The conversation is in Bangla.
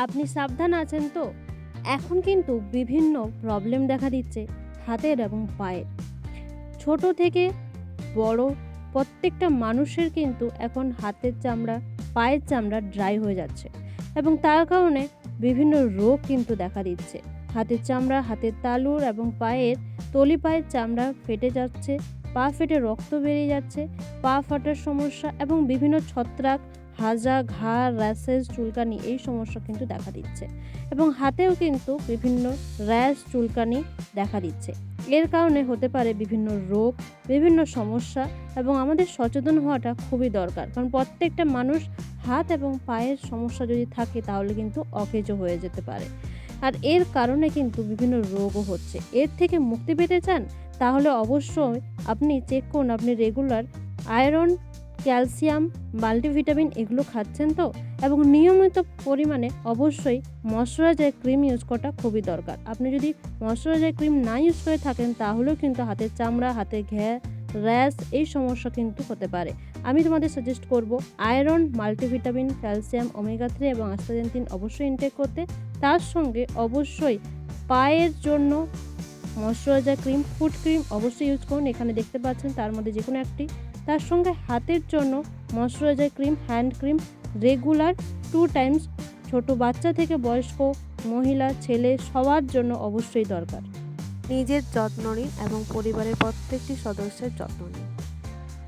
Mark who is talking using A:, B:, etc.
A: আপনি সাবধান আছেন তো? এখন কিন্তু বিভিন্ন প্রবলেম দেখা দিচ্ছে হাতের এবং পায়ের। ছোট থেকে বড় প্রত্যেকটা মানুষের কিন্তু এখন হাতের চামড়া, পায়ের চামড়া ড্রাই হয়ে যাচ্ছে এবং তার কারণে বিভিন্ন রোগ কিন্তু দেখা দিচ্ছে। হাতের চামড়া, হাতের তালুর এবং পায়ের চামড়া ফেটে যাচ্ছে, পা ফেটে রক্ত বেরিয়ে যাচ্ছে, পা ফাটার সমস্যা এবং বিভিন্ন ছত্রাক, হাজা, ঘা, র্যাশেস, চুলকানি এই সমস্যা কিন্তু দেখা দিচ্ছে এবং হাতেও কিন্তু বিভিন্ন র্যাশ, চুলকানি দেখা দিচ্ছে। এর কারণে হতে পারে বিভিন্ন রোগ, বিভিন্ন সমস্যা এবং আমাদের সচেতন হওয়াটা খুবই দরকার। কারণ প্রত্যেকটা মানুষ হাত এবং পায়ের সমস্যা যদি থাকে তাহলে কিন্তু অকেজো হয়ে যেতে পারে। আর এর কারণে কিন্তু বিভিন্ন রোগও হচ্ছে। এর থেকে মুক্তি পেতে চান? তাহলে অবশ্যই আপনি চেক করুন আপনি রেগুলার আয়রন, ক্যালসিয়াম, মাল্টিভিটামিন এগুলো খাচ্ছেন তো? এবং নিয়মিত পরিমাণে অবশ্যই ময়শ্চারাইজার ক্রিম ইউজ করাটা খুবই দরকার। আপনি যদি ময়শ্চারাইজার ক্রিম না ইউজ করে থাকেন তাহলেও কিন্তু হাতের চামড়া, হাতের ঘা, র্যাশ এই সমস্যা কিন্তু হতে পারে। আমি তোমাদের সাজেস্ট করব আয়রন, মাল্টিভিটামিন, ক্যালসিয়াম, ওমেগা 3 এবং আস্তাজেন্টিন অবশ্যই ইনটেক করতে। তার সঙ্গে অবশ্যই পায়ের জন্য ময়শ্চারাইজার ক্রিম, ফুট ক্রিম অবশ্যই ইউজ করুন। এখানে দেখতে পাচ্ছেন তার মধ্যে যে কোনো একটি। তার সঙ্গে হাতের জন্য moisturiser cream, hand cream regular 2 Times, ছোট বাচ্চা থেকে বয়স্ক, মহিলা, ছেলে সবার জন্য অবশ্যই দরকার।
B: নিজের যত্ন নিন এবং পরিবারের প্রত্যেকটি সদস্যের যত্ন নিন।